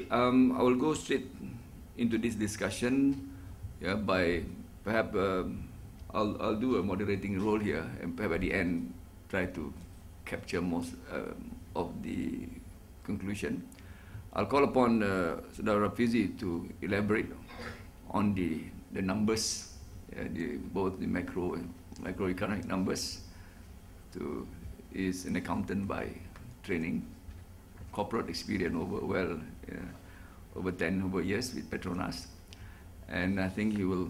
I will go straight into this discussion, by perhaps I'll do a moderating role here, and perhaps at the end try to capture most of the conclusion. I'll call upon Saudara Rafizi to elaborate on the numbers, both the macro and microeconomic numbers. Is an accountant by training, corporate experience over 10 years with Petronas, and I think he will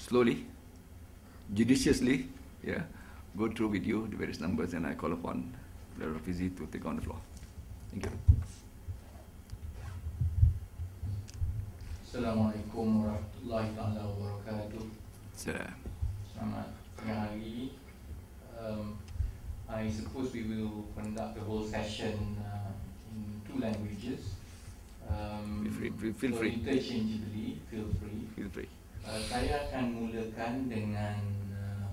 slowly, judiciously, go through with you the various numbers, and I call upon the Rafizi to take on the floor. Thank you. Assalamualaikum warahmatullahi wabarakatuh. Selamat tengah hari. I suppose we will conduct the whole session in 2 languages. Feel free. Interchangeably, feel free. Saya akan mulakan dengan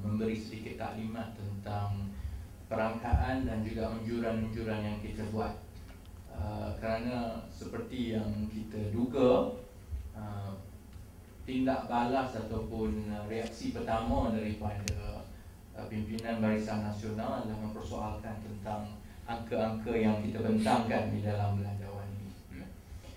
memberi sedikit taklimat tentang perangkaan dan juga anjuran-anjuran yang kita buat. Kerana seperti yang kita duga, tindak balas ataupun reaksi pertama daripada pimpinan Barisan Nasional adalah mempersoalkan tentang angka-angka yang kita bentangkan di dalam belanjawan ini.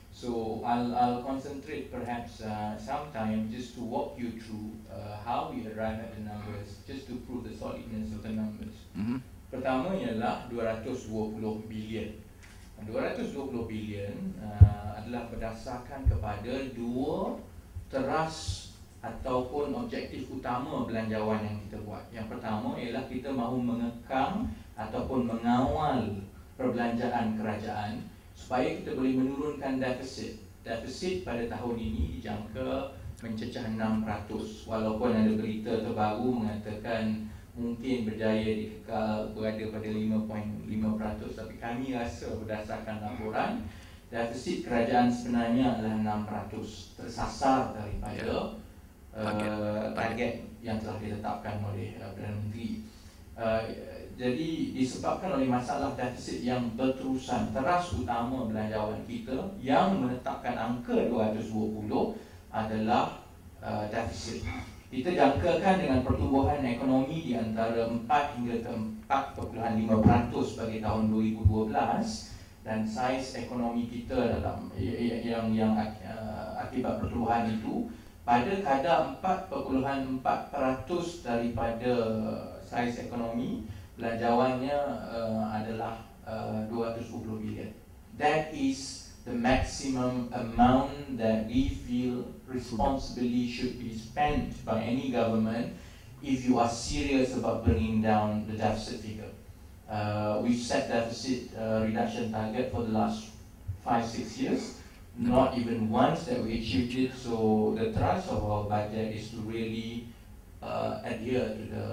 So I'll concentrate perhaps some time just to walk you through how we arrive at the numbers, just to prove the solidness of the numbers. Pertama ialah 220 bilion. 220 bilion adalah berdasarkan kepada 2 teras ataupun objektif utama belanjawan yang kita buat. Yang pertama ialah kita mahu mengekang ataupun mengawal perbelanjaan kerajaan supaya kita boleh menurunkan defisit. Defisit pada tahun ini dijangka mencecah 6%, walaupun ada berita terbaru mengatakan mungkin berjaya dikekal berada pada 5.5%, tapi kami rasa berdasarkan laporan defisit kerajaan sebenarnya adalah 6%, tersasar daripada target yang telah ditetapkan oleh Perdana Menteri. Jadi disebabkan oleh masalah defisit yang berterusan, teras utama belanjawan kita yang menetapkan angka 220 adalah defisit. Kita jangkakan dengan pertumbuhan ekonomi di antara 4 hingga ke 4.5% bagi tahun 2012, dan saiz ekonomi kita dalam yang akibat pertumbuhan itu pada kadar 4.4% daripada saiz ekonomi, belanjawannya adalah 220 bilion. That is the maximum amount that we feel responsibly should be spent by any government if you are serious about bringing down the deficit figure. We've set deficit reduction target for the last 5-6 years. Not even once that we achieved it, so the thrust of our budget is to really adhere to the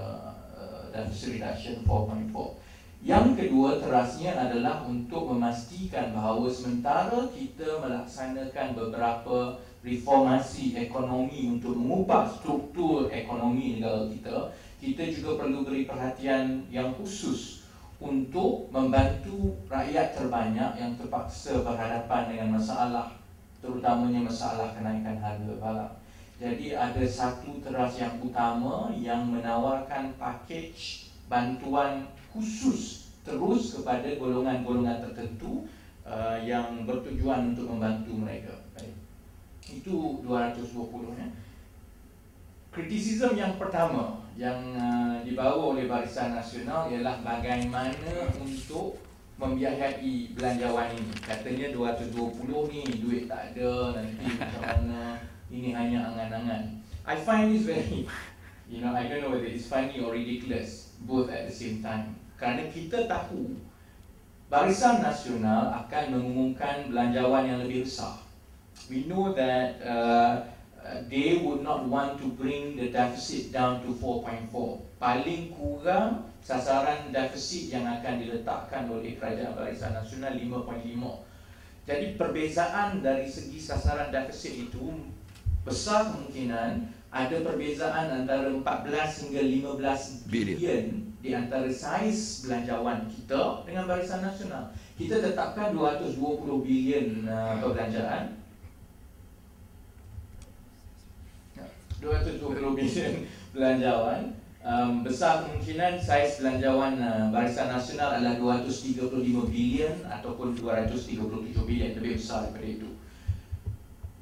deficit reduction 4.4. Yang kedua terasnya adalah untuk memastikan bahawa sementara kita melaksanakan beberapa reformasi ekonomi untuk mengubah struktur ekonomi negara kita, kita juga perlu beri perhatian yang khusus untuk membantu rakyat terbanyak yang terpaksa berhadapan dengan masalah, terutamanya masalah kenaikan harga barang. Jadi ada satu teras yang utama yang menawarkan pakej bantuan khusus terus kepada golongan-golongan tertentu yang bertujuan untuk membantu mereka. Itu 220-nya. Kritisisme yang pertama yang dibawa oleh Barisan Nasional ialah bagaimana untuk membiayai belanjawan ini. Katanya 220 ni duit tak ada, nanti macam mana, ini hanya angan-angan. I find this very, I don't know whether it's funny or ridiculous, both at the same time. Kerana kita tahu Barisan Nasional akan mengumumkan belanjawan yang lebih besar. We know that they would not want to bring the deficit down to 4.4. Paling kurang sasaran defisit yang akan diletakkan oleh Kerajaan Barisan Nasional 5.5. Jadi perbezaan dari segi sasaran defisit itu besar kemungkinan ada perbezaan antara 14 hingga 15 bilion di antara saiz belanjawan kita dengan Barisan Nasional. kita tetapkan 220 bilion perbelanjaan. 220 bilion belanjawan. Besar kemungkinan saiz belanjawan Barisan Nasional adalah 235 bilion ataupun 237 bilion, lebih besar daripada itu.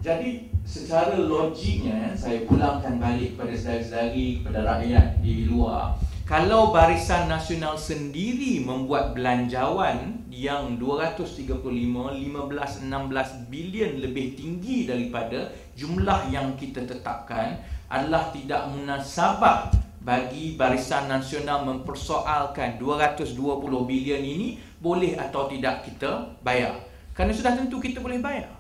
Jadi secara logiknya, saya pulangkan balik kepada saudara-saudari, kepada rakyat di luar. Kalau Barisan Nasional sendiri membuat belanjawan yang 235, 15, 16 bilion lebih tinggi daripada jumlah yang kita tetapkan, adalah tidak munasabah bagi Barisan Nasional mempersoalkan 220 bilion ini boleh atau tidak kita bayar. Kerana sudah tentu kita boleh bayar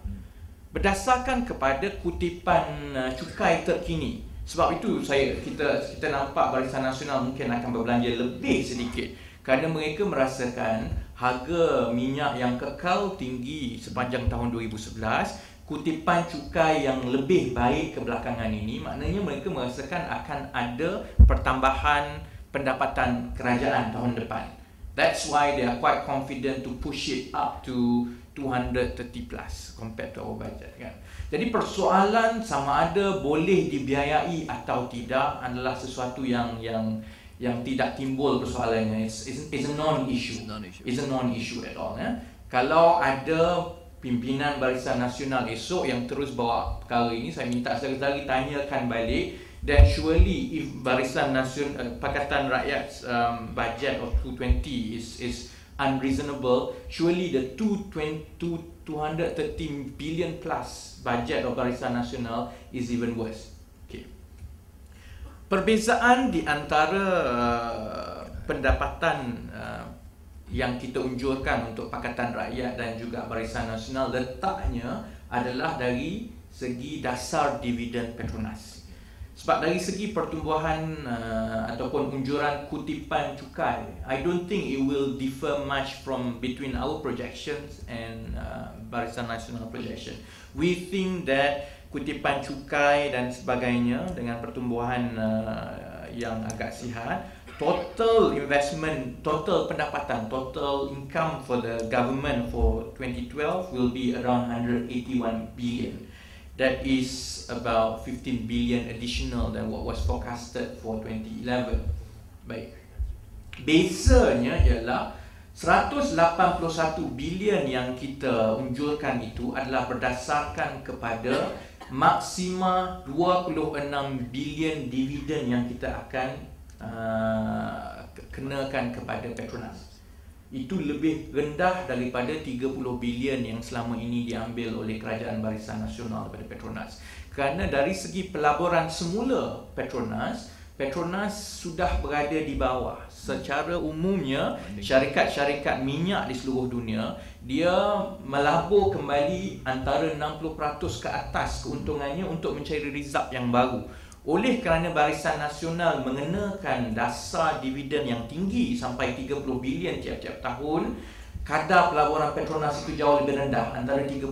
berdasarkan kepada kutipan cukai terkini. Sebab itu kita nampak Barisan Nasional mungkin akan berbelanja lebih sedikit kerana mereka merasakan harga minyak yang kekal tinggi sepanjang tahun 2011. Kutipan cukai yang lebih baik kebelakangan ini, maknanya mereka merasakan akan ada pertambahan pendapatan kerajaan tahun depan. That's why they are quite confident to push it up to 230 plus compared to our budget, kan. Jadi persoalan sama ada boleh dibiayai atau tidak adalah sesuatu yang tidak timbul persoalannya. It's a non-issue. It's a non-issue at all, ya. Kalau ada pimpinan Barisan Nasional esok yang terus bawa perkara ini, saya minta saudara-saudari tanyakan balik. Then surely if Barisan Nasional Pakatan Rakyat budget of 220 is unreasonable, surely the 213 billion plus budget of Barisan Nasional is even worse. Okay. Perbezaan di antara pendapatan yang kita unjurkan untuk Pakatan Rakyat dan juga Barisan Nasional letaknya adalah dari segi dasar dividen Petronas. Sebab dari segi pertumbuhan ataupun unjuran kutipan cukai, I don't think it will differ much from between our projections and Barisan Nasional projection. We think that kutipan cukai dan sebagainya dengan pertumbuhan yang agak sihat, total investment, total pendapatan, total income for the government for 2012 will be around 181 billion. That is about 15 billion additional than what was forecasted for 2011. Baik. Bezanya ialah 181 bilion yang kita unjurkan itu adalah berdasarkan kepada maksima 26 bilion dividen yang kita akan kenakan kepada Petronas. Itu lebih rendah daripada 30 bilion yang selama ini diambil oleh Kerajaan Barisan Nasional daripada Petronas. Kerana dari segi pelaburan semula Petronas sudah berada di bawah. Secara umumnya syarikat-syarikat minyak di seluruh dunia, dia melabur kembali antara 60% ke atas keuntungannya untuk mencari rizab yang baru. Oleh kerana Barisan Nasional mengenakan dasar dividen yang tinggi sampai 30 bilion tiap-tiap tahun, kadar pelaburan Petronas itu jauh lebih rendah, antara 30%.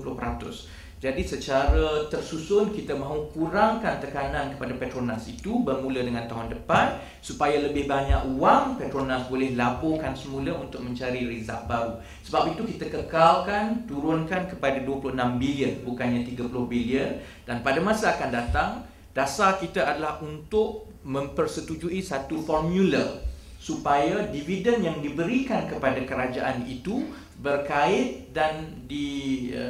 Jadi secara tersusun kita mahu kurangkan tekanan kepada Petronas itu bermula dengan tahun depan supaya lebih banyak wang Petronas boleh laburkan semula untuk mencari rizab baru. Sebab itu kita kekalkan, turunkan kepada 26 bilion bukannya 30 bilion, dan pada masa akan datang dasar kita adalah untuk mempersetujui satu formula supaya dividen yang diberikan kepada kerajaan itu berkait dan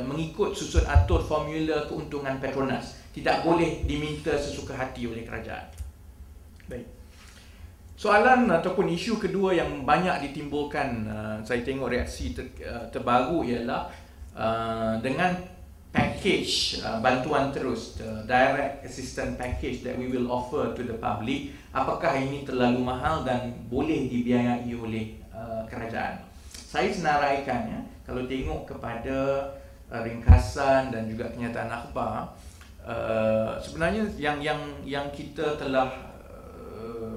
mengikut susun atur formula keuntungan Petronas. Tidak boleh diminta sesuka hati oleh kerajaan. Baik. Soalan ataupun isu kedua yang banyak ditimbulkan, saya tengok reaksi terbaru ialah dengan package bantuan terus, the direct assistance package that we will offer to the public, apakah ini terlalu mahal dan boleh dibiayai oleh kerajaan? Saya senaraikan, ya, kalau tengok kepada ringkasan dan juga kenyataan akhbar, sebenarnya yang kita telah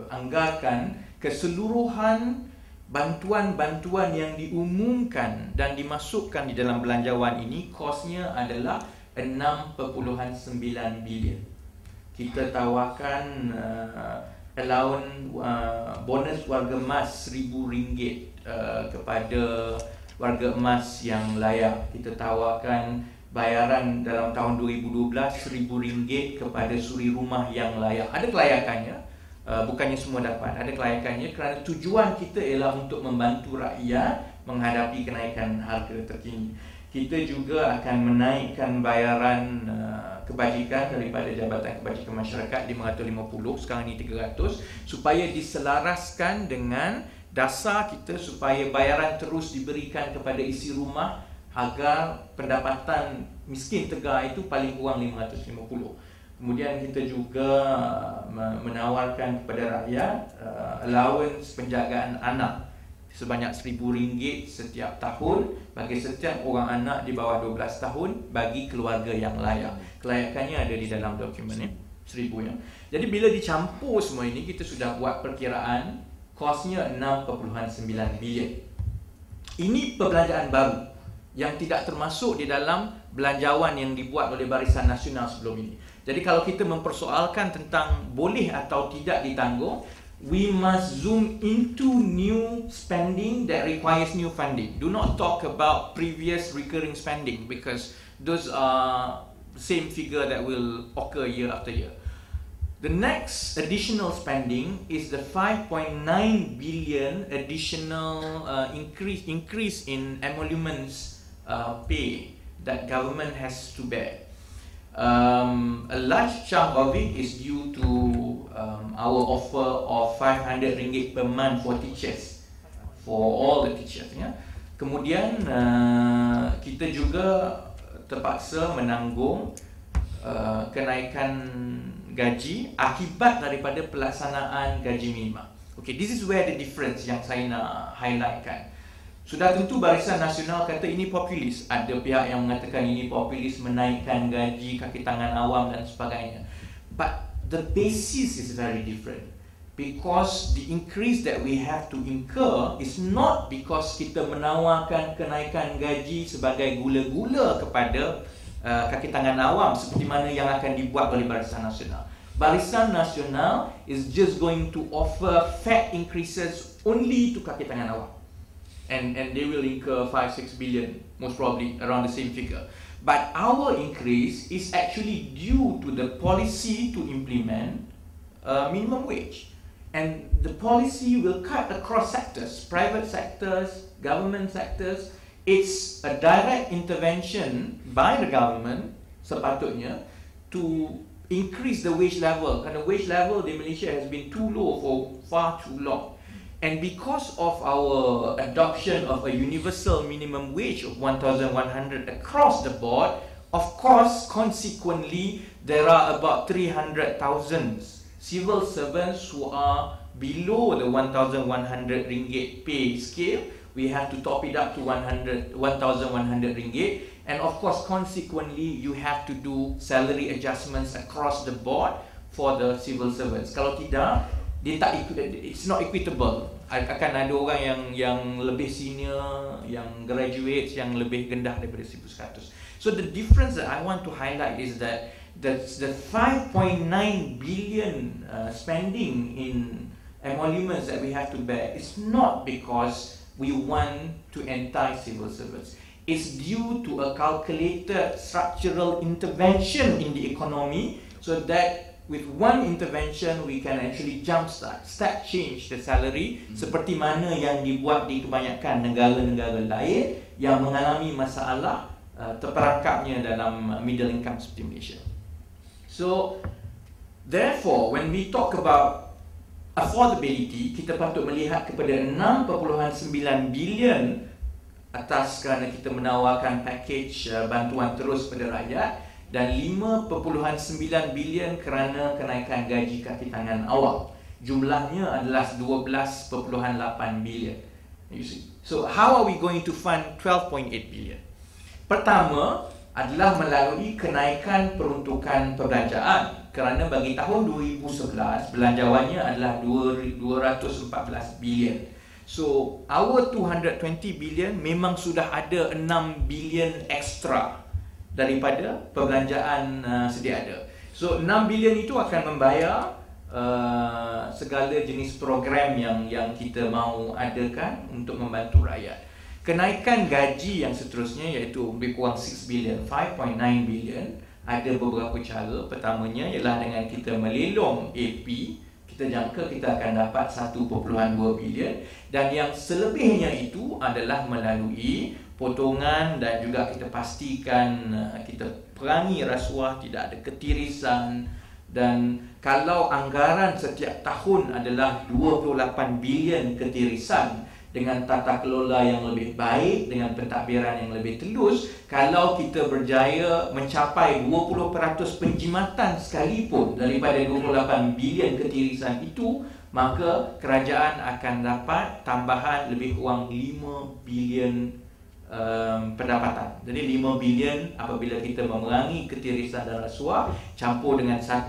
anggarkan keseluruhan bantuan-bantuan yang diumumkan dan dimasukkan di dalam belanjawan ini, kosnya adalah 6.9 bilion. Kita tawarkan allowance bonus warga emas RM1,000 kepada warga emas yang layak. Kita tawarkan bayaran dalam tahun 2012 RM1,000 kepada suri rumah yang layak. Ada kelayakannya, bukannya semua dapat. Ada kelayakannya kerana tujuan kita ialah untuk membantu rakyat menghadapi kenaikan harga terkini. Kita juga akan menaikkan bayaran kebajikan daripada Jabatan Kebajikan Masyarakat 550, sekarang ni 300, supaya diselaraskan dengan dasar kita supaya bayaran terus diberikan kepada isi rumah agar pendapatan miskin tegar itu paling kurang 550. Kemudian kita juga menawarkan kepada rakyat allowance penjagaan anak sebanyak RM1,000 setiap tahun bagi setiap orang anak di bawah 12 tahun bagi keluarga yang layak. Kelayakannya ada di dalam dokumen ni, 1,000 ya. Jadi bila dicampur semua ini, kita sudah buat perkiraan kosnya 6.9 bilion. Ini perbelanjaan baru yang tidak termasuk di dalam belanjawan yang dibuat oleh Barisan Nasional sebelum ini. Jadi kalau kita mempersoalkan tentang boleh atau tidak ditanggung, we must zoom into new spending that requires new funding. Do not talk about previous recurring spending because those are the same figure that will occur year after year. The next additional spending is the 5.9 billion additional increase in emoluments pay that government has to bear. A large chunk of it is due to our offer of RM500 per month for teachers, for all the teachers. Ya. Kemudian kita juga terpaksa menanggung kenaikan gaji akibat daripada pelaksanaan gaji minimum. Okay, this is where the difference yang saya nak highlightkan. Sudah tentu Barisan Nasional kata ini populis. Ada pihak yang mengatakan ini populis, menaikkan gaji kaki tangan awam dan sebagainya. But the basis is very different. Because the increase that we have to incur is not because kita menawarkan kenaikan gaji sebagai gula-gula kepada kaki tangan awam seperti mana yang akan dibuat oleh Barisan Nasional. Barisan Nasional is just going to offer fat increases only to kaki tangan awam. And they will incur 5-6 billion, most probably around the same figure. But our increase is actually due to the policy to implement minimum wage. And the policy will cut across sectors, private sectors, government sectors. It's a direct intervention by the government, sepatutnya, to increase the wage level. Kerana wage level di Malaysia has been too low for far too long. And because of our adoption of a universal minimum wage of 1,100 across the board, of course, consequently, there are about 300,000 civil servants who are below the 1,100 ringgit pay scale. We have to top it up to 1,100 ringgit. And of course, consequently, you have to do salary adjustments across the board for the civil servants. Kalau tidak, dia tak it's not equitable. Akan ada orang yang lebih senior, yang graduates, yang lebih rendah daripada 1,100. So the difference that I want to highlight is that the 5.9 billion spending in emoluments that we have to bear is not because we want to entice civil servants. It's due to a calculated structural intervention in the economy so that with one intervention we can actually step change the salary seperti mana yang dibuat di kebanyakan negara-negara lain yang mengalami masalah terperangkapnya dalam middle income seperti Malaysia. So therefore when we talk about affordability, kita patut melihat kepada 6.9 bilion atas kerana kita menawarkan package bantuan terus kepada rakyat dan 5.9 bilion kerana kenaikan gaji kaki tangan awam. Jumlahnya adalah 12.8 bilion. You see. So how are we going to fund 12.8 billion? Pertama adalah melalui kenaikan peruntukan perbelanjaan kerana bagi tahun 2011 belanjawannya adalah 214 bilion. So our 220 billion memang sudah ada 6 bilion extra daripada perbelanjaan sedia ada. So 6 bilion itu akan membayar segala jenis program yang kita mahu adakan untuk membantu rakyat. Kenaikan gaji yang seterusnya iaitu lebih kurang 6 bilion, 5.9 bilion, ada beberapa cara. Pertamanya ialah dengan kita melelong AP, kita jangka kita akan dapat 1.2 bilion, dan yang selebihnya itu adalah melalui potongan dan juga kita pastikan kita perangi rasuah, tidak ada ketirisan. Dan kalau anggaran setiap tahun adalah 28 bilion ketirisan dengan tata kelola yang lebih baik, dengan pentadbiran yang lebih telus, kalau kita berjaya mencapai 20% penjimatan sekalipun daripada 28 bilion ketirisan itu, maka kerajaan akan dapat tambahan lebih kurang 5 bilion pendapatan. Jadi 5 bilion apabila kita memerangi ketirisan dan rasuah, campur dengan 1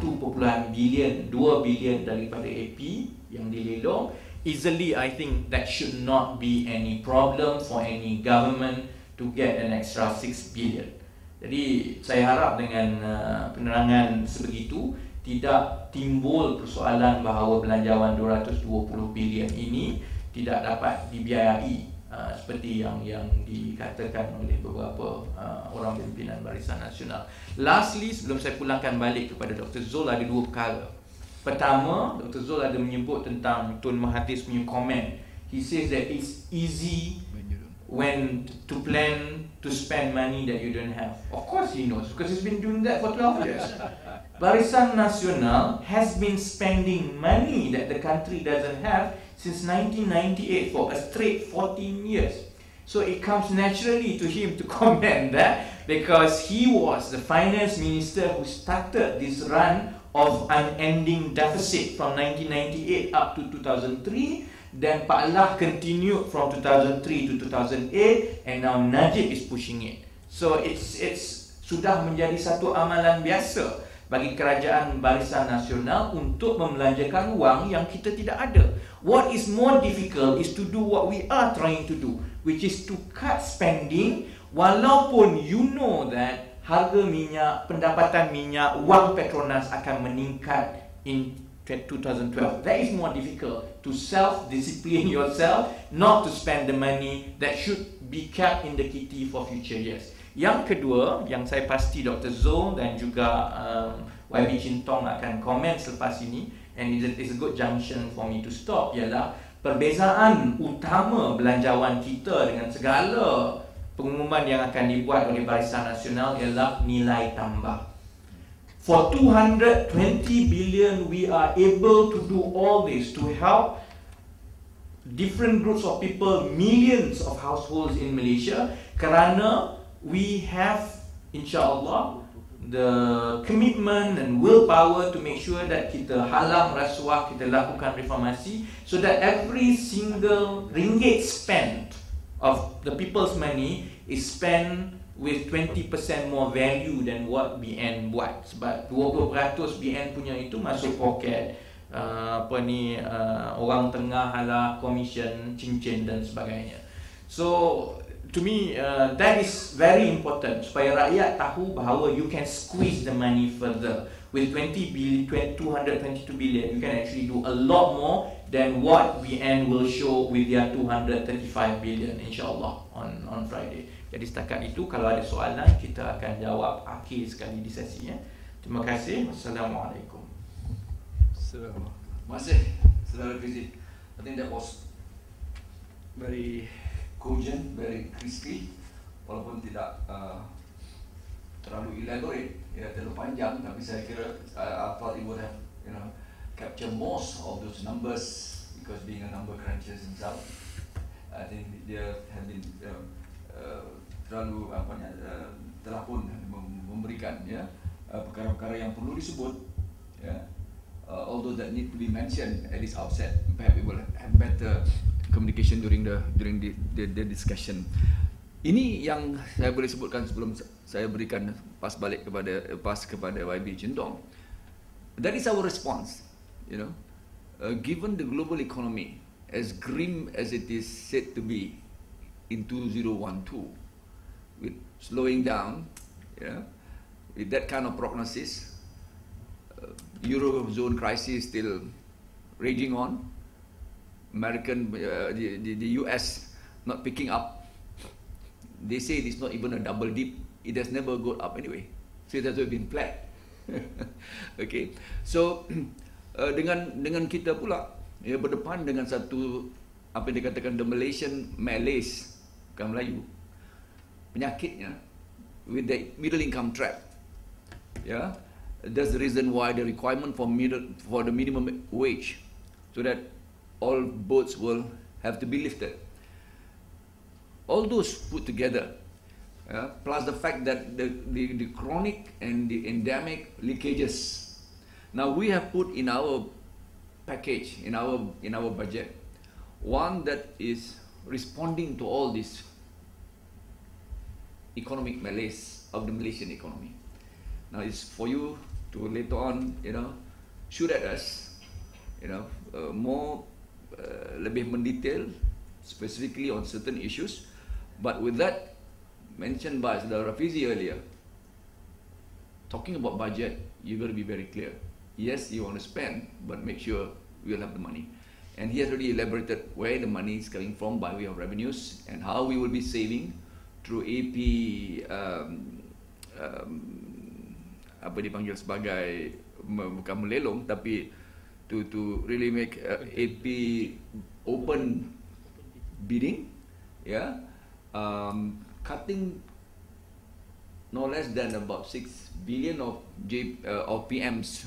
bilion, 2 bilion daripada AP yang dilelong, easily I think that should not be any problem for any government to get an extra 6 billion. Jadi saya harap dengan penerangan sebegitu tidak timbul persoalan bahawa belanjawan 220 bilion ini tidak dapat dibiayai seperti yang dikatakan oleh beberapa orang pimpinan Barisan Nasional. Lastly, sebelum saya pulangkan balik kepada Dr. Zul, ada dua perkara. Pertama, Dr. Zul ada menyebut tentang Tun Mahathir punya komen. He says that it's easy when to plan to spend money that you don't have. Of course he knows, because he's been doing that for 12 years. Barisan Nasional has been spending money that the country doesn't have since 1998 for a straight 14 years. So it comes naturally to him to comment that, because he was the finance minister who started this run of unending deficit from 1998 up to 2003, then Pak Lah continued from 2003 to 2008, and now Najib is pushing it. So it's sudah menjadi satu amalan biasa bagi kerajaan Barisan Nasional untuk membelanjakan wang yang kita tidak ada. What is more difficult is to do what we are trying to do, which is to cut spending, walaupun you know that harga minyak, pendapatan minyak, wang Petronas akan meningkat in 2012. That is more difficult, to self-discipline yourself, not to spend the money that should be kept in the kitty for future years. Yang kedua, yang saya pasti Dr. Zul dan juga YB Chintong akan komen selepas ini, and it's a good junction for me to stop, ialah perbezaan utama belanjawan kita dengan segala pengumuman yang akan dibuat oleh Barisan Nasional ialah nilai tambah. For 220 billion, we are able to do all this to help different groups of people, millions of households in Malaysia, kerana we have, insyaAllah, the commitment and willpower to make sure that kita halang rasuah, kita lakukan reformasi, so that every single ringgit spent of the people's money is spent with 20% more value than what BN buat. Sebab 20% BN punya itu masuk poket orang tengah ala commission, cincin dan sebagainya. So to me that is very important, supaya rakyat tahu bahawa you can squeeze the money further. With 222 billion, you can actually do a lot more than what BN will show with their 235 billion, insyaAllah, on Friday. Jadi setakat itu, kalau ada soalan, kita akan jawab akhir sekali di sesi. Terima kasih. Wassalamualaikum. Terima kasih, Saudara Rafizi. I think that was very cogent, very crispy, walaupun tidak terlalu elaborate, terlalu panjang, tapi saya kira I thought it would have, capture most of those numbers, because being a number cruncher himself, I think dia have been terlalu telah pun memberikan perkara-perkara yang perlu disebut, all those that need to be mentioned at this outset. Perhaps we will have better communication during the discussion. Ini yang saya boleh sebutkan sebelum saya berikan pas kepada YB Chintong. That is our response, given the global economy as grim as it is said to be in 2012, with slowing down, with that kind of prognosis, Eurozone crisis still raging on, the US not picking up, they say it's not even a double dip. It has never gone up anyway. So it has always been flat. Okay. So dengan kita pula ya berdepan dengan satu apa yang dikatakan the Malaysian malaise, bukan Melayu, penyakitnya with the middle income trap. Yeah, that's the reason why the requirement for the minimum wage, so that all boats will have to be lifted. All those put together, plus the fact that the chronic and the endemic leakages. Now we have put in our package, in our budget, one that is responding to all this economic malaise of the Malaysian economy. Now it's for you to later on, shoot at us, more lebih mendetail, specifically on certain issues. But with that mentioned by Saudara Rafizi earlier, talking about budget, you got to be very clear. Yes, you want to spend, but make sure we'll have the money. And he has already elaborated where the money is coming from by way of revenues and how we will be saving through AP, apa dipanggil sebagai bukan melelong, tapi to really make AP open bidding, yeah, cutting no less than about 6 billion of PMs.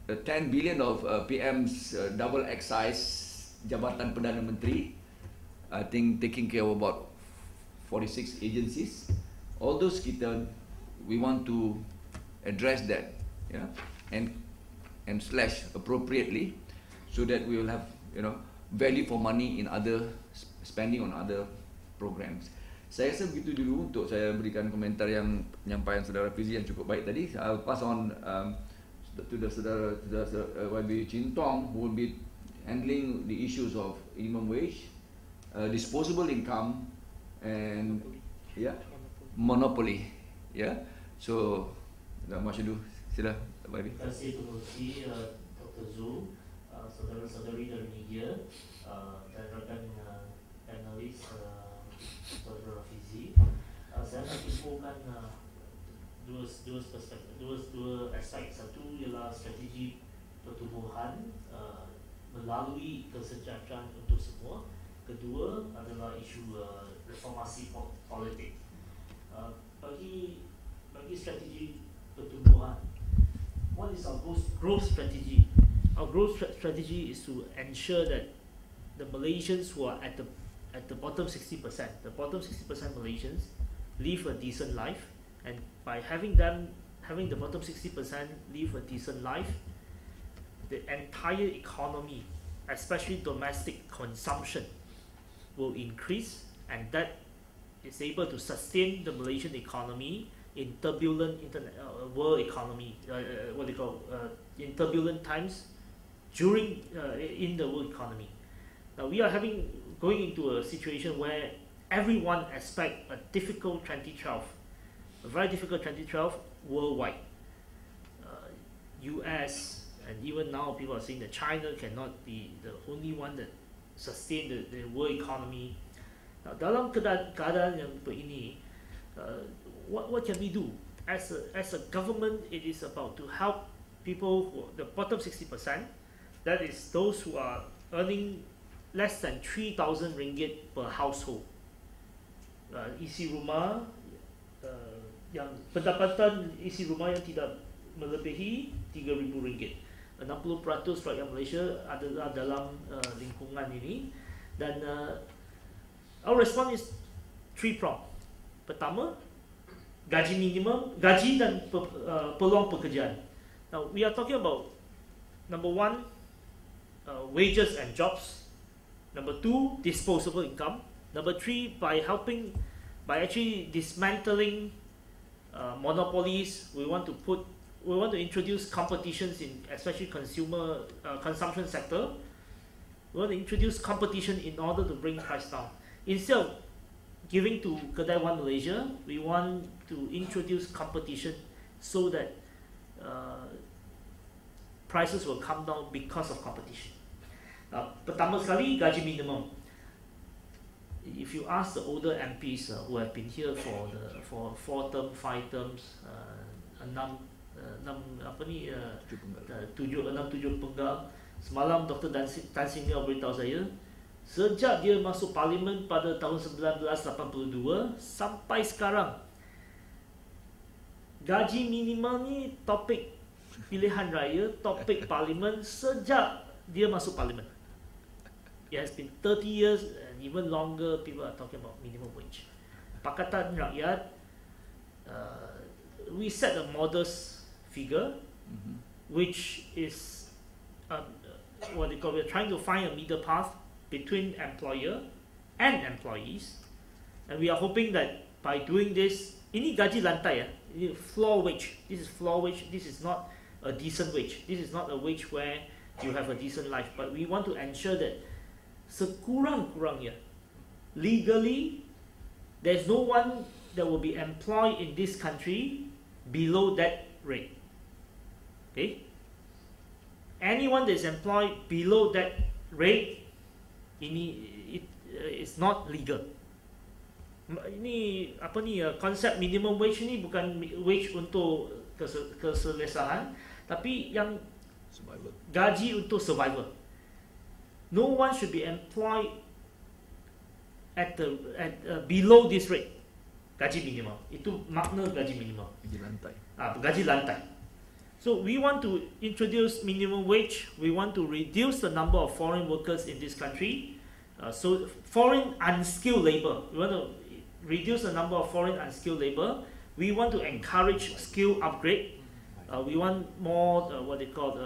10 billion of PM's double excise Jabatan Perdana Menteri, I think taking care of about 46 agencies. All those we want to address that, yeah, and slash appropriately, so that we will have value for money in other spending on other programs. Saya rasa begitu dulu untuk saya berikan komentar yang penyampaian Saudara Rafizi yang cukup baik tadi. I'll pass on to the YB Chintong, who will be handling the issues of minimum wage, disposable income, and monopoly. Yeah. So, tak much ado. Sila, YB. Terima kasih Pengerusi Dr. Zul, saudara-saudari dari media, dan rakan analis Saudara Rafizi. Saya nak infokan dua aspek. Satu ialah strategi pertumbuhan melalui kesejahteraan untuk semua. Kedua adalah isu reformasi politik. Bagi strategi pertumbuhan, what is our growth strategy? Our growth strategy is to ensure that the Malaysians who are at the bottom 60%, the bottom 60% Malaysians live a decent life. And by having the bottom 60% live a decent life, the entire economy, especially domestic consumption, will increase, and that is able to sustain the Malaysian economy in turbulent world economy, in turbulent times in the world economy. Now we are going into a situation where everyone expects a difficult 2012. A very difficult 2012 worldwide. US and even now people are saying that China cannot be the only one that sustain the world economy. Now, dalam keadaan yang begini, what can we do? As a government, it is about to help people the bottom 60%. That is those who are earning less than 3,000 ringgit per household. Isi rumah. Yang pendapatan isi rumah yang tidak melebihi RM3,000. 60% rakyat Malaysia adalah dalam lingkungan ini, dan our response is three-pronged. Pertama, gaji minimum, gaji dan peluang pekerjaan. Now we are talking about number one, wages and jobs. Number two, disposable income. Number three, by actually dismantling monopolies, we want to introduce competitions in especially consumer consumption sector. We want to introduce competition in order to bring price down. Instead of giving to Kedai One Malaysia, we want to introduce competition so that prices will come down because of competition. Pertama sekali, gaji minimum. if you ask the older MPs who have been here for 4 terms, 5 terms, 7 penggal, semalam Dr. Tan Sin Yao beritahu saya, sejak dia masuk parlimen pada tahun 1982 sampai sekarang, gaji minimal ni topik pilihan raya, topik parlimen sejak dia masuk parlimen. It has been 30 years and even longer people are talking about minimum wage. Pakatan Rakyat, we set a modest figure, which is what they call, we're trying to find a middle path between employer and employees, and we are hoping that by doing this, ini gaji lantai, ini floor wage. This is floor wage. This is not a decent wage. This is not a wage where you have a decent life. But we want to ensure that sekurang-kurangnya, legally, there's no one that will be employed in this country below that rate. Okay? Anyone that is employed below that rate, it's not legal. Ini apa ni, konsep minimum wage ni bukan wage untuk keselesahan, tapi yang Survival. gaji untuk survival. No one should be employed at below this rate. Gaji minimal. Itu makna gaji minimal. Gaji lantai. Gaji lantai. So we want to introduce minimum wage. We want to reduce the number of foreign workers in this country. So foreign unskilled labor. We want to reduce the number of foreign unskilled labor. We want to encourage skill upgrade. We want more what they call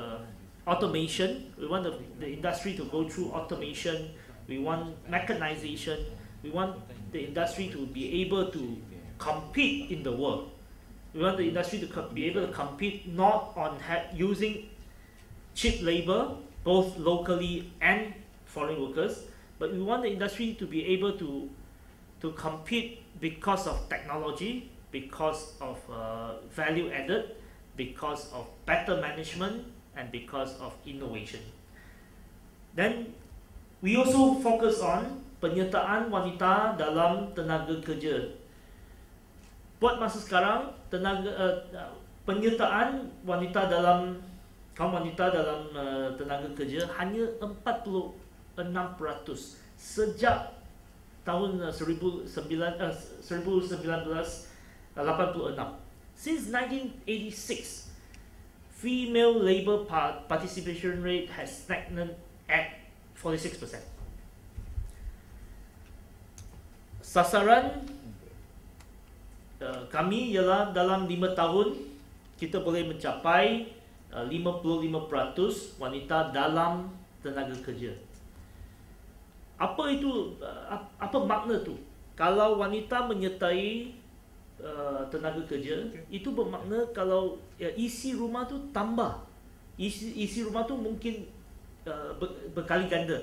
automation. We want the industry to go through automation. We want mechanization. We want the industry to be able to compete in the world. We want the industry to be able to compete not on using cheap labor, both locally and foreign workers, but we want the industry to be able to compete because of technology, because of value added, because of better management, and because of innovation. Then we also focus on penyertaan wanita dalam tenaga kerja. Buat masa sekarang, penyertaan wanita dalam kaum wanita dalam tenaga kerja hanya 46% sejak tahun 1986. Since 1986, female labor participation rate has stagnated at 46%. Sasaran kami ialah dalam 5 tahun kita boleh mencapai 55% wanita dalam tenaga kerja. Apa itu, apa makna tu? Kalau wanita menyertai tenaga kerja, itu bermakna kalau isi rumah tu tambah. Isi rumah tu mungkin berkali ganda.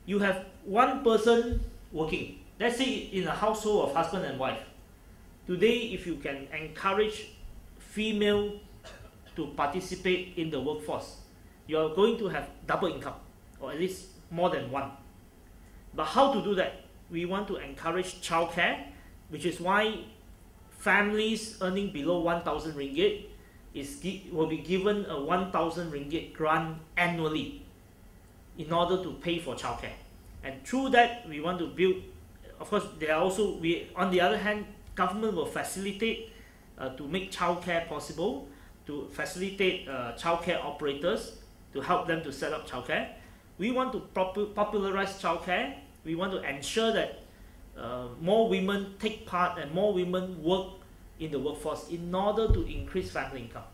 You have one person working. Let's say in a household of husband and wife. Today, if you can encourage female to participate in the workforce, you are going to have double income, or at least more than one. But how to do that? We want to encourage childcare, which is why families earning below 1,000 ringgit will be given a 1,000 ringgit grant annually in order to pay for childcare. And through that, we want to build, of course, there are also, on the other hand, government will facilitate to make childcare possible, to facilitate childcare operators, to help them to set up childcare. We want to popularize childcare. We want to ensure that more women take part and more women work in the workforce in order to increase family income.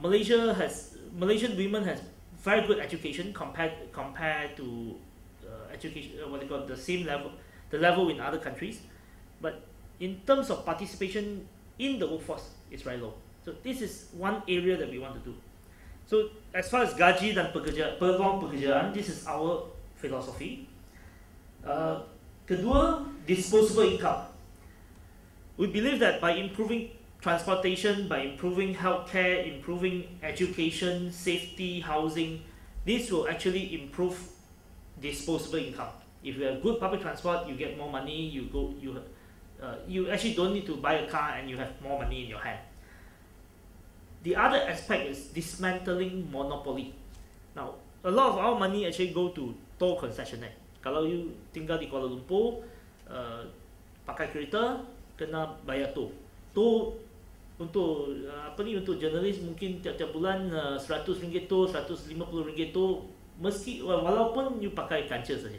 Malaysian women has very good education compared to education, what they call the same level, the level in other countries, but in terms of participation in the workforce, it's very low. So this is one area that we want to do. So as far as gaji dan peluang pekerjaan, this is our philosophy. Kedua, disposable income. We believe that by improving transportation, by improving healthcare, improving education, safety, housing, this will actually improve disposable income. If you have good public transport, you get more money. You actually don't need to buy a car, and you have more money in your hand. The other aspect is dismantling monopoly. Now, a lot of our money actually go to toll concessionaire. Kalau you tinggal di Kuala Lumpur, pakai kereta, kena bayar toll. Toll untuk untuk jurnalis mungkin tiap-tiap bulan RM100 toll, RM150 toll, meski walaupun you pakai kancil saja.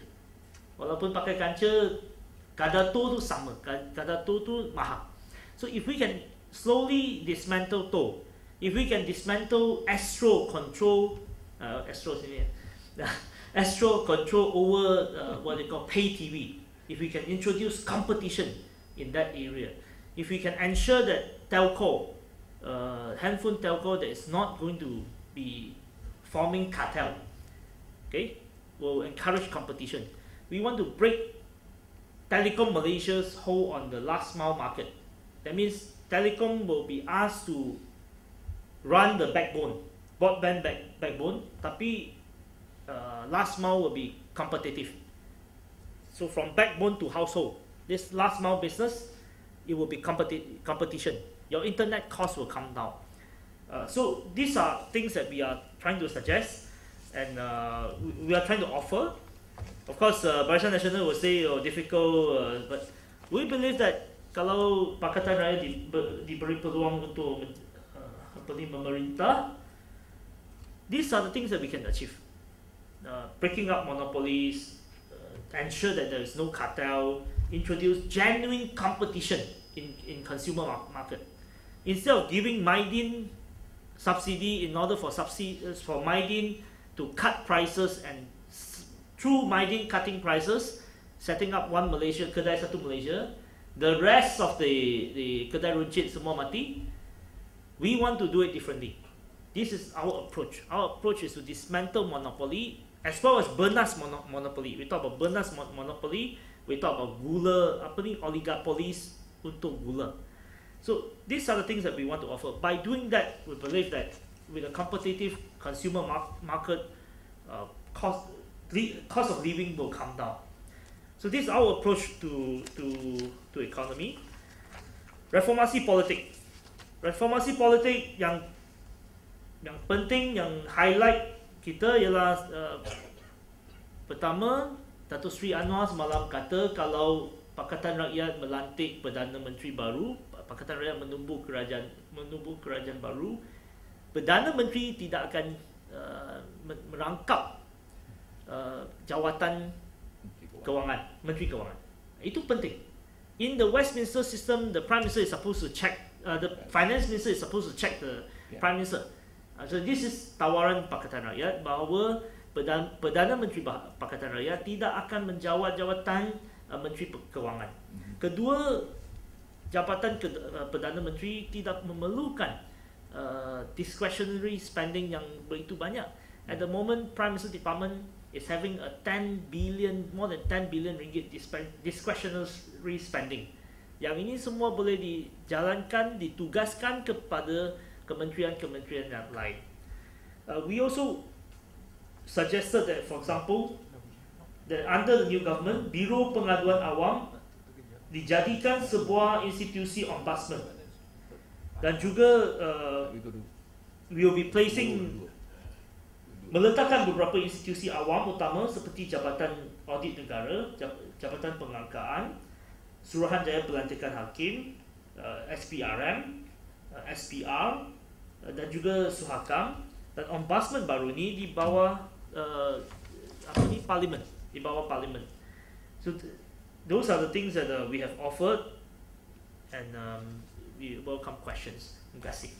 Walaupun pakai kancil, kadar toll tu sama, kadar toll tu mahal. So if we can slowly dismantle toll, if we can dismantle astro control over what they call pay TV, if we can introduce competition in that area, if we can ensure that telco, handphone telco that is not going to be forming cartel, okay, will encourage competition. We want to break Telecom Malaysia's hold on the last mile market. That means Telecom will be asked to run the backbone, broadband backbone, tapi last mile will be competitive. So from backbone to household, this last mile business, it will be competition. Your internet cost will come down. So these are things that we are trying to suggest, and we are trying to offer. Of course, Barisan Nasional will say difficult, but we believe that kalau Pakatan Rakyat diberi peluang untuk memerintah, these are the things that we can achieve. Breaking up monopolies, ensure that there is no cartel, introduce genuine competition in consumer market. Instead of giving Mydin subsidy in order for Mydin to cut prices, and through Mydin cutting prices, setting up one Malaysia, kedai satu Malaysia, the rest of the kedai runcit semua mati. We want to do it differently. This is our approach. Our approach is to dismantle monopoly as well as bernas monopoly. We talk about bernas monopoly. We talk about gula, oligopolies untuk gula. So these are the things that we want to offer. By doing that, we believe that with a competitive consumer market, cost of living will come down. So this is our approach to economy. Reformasi politik yang penting, yang highlight kita ialah pertama, Datuk Seri Anwar semalam kata kalau Pakatan Rakyat melantik Perdana Menteri baru, Pakatan Rakyat menubuh kerajaan baru, Perdana Menteri tidak akan merangkap jawatan kewangan, Menteri Kewangan. Itu penting. In the Westminster system, the Prime Minister is supposed to check, the Finance Minister is supposed to check the Prime Minister. So this is tawaran Pakatan Rakyat bahawa Perdana Menteri Pakatan Rakyat tidak akan menjawat jawatan Menteri Kewangan. Kedua, jabatan Perdana Menteri tidak memerlukan discretionary spending yang begitu banyak. At the moment, Prime Minister Department is having a more than 10 billion ringgit discretionary spending. Yang ini semua boleh dijalankan, ditugaskan kepada kementerian-kementerian yang lain. We also suggested that, for example, that under the new government, Biro Pengaduan Awam dijadikan sebuah institusi ombudsman, dan juga we will be meletakkan beberapa institusi awam utama seperti Jabatan Audit Negara, Jabatan Pengangkaan, Suruhanjaya Pelantikan Hakim, SPRM, SPR, dan juga Suhakam. Dan ombudsman baru ini di bawah parlimen, di bawah parlimen. So those are the things that we have offered, and we welcome questions. Terima kasih.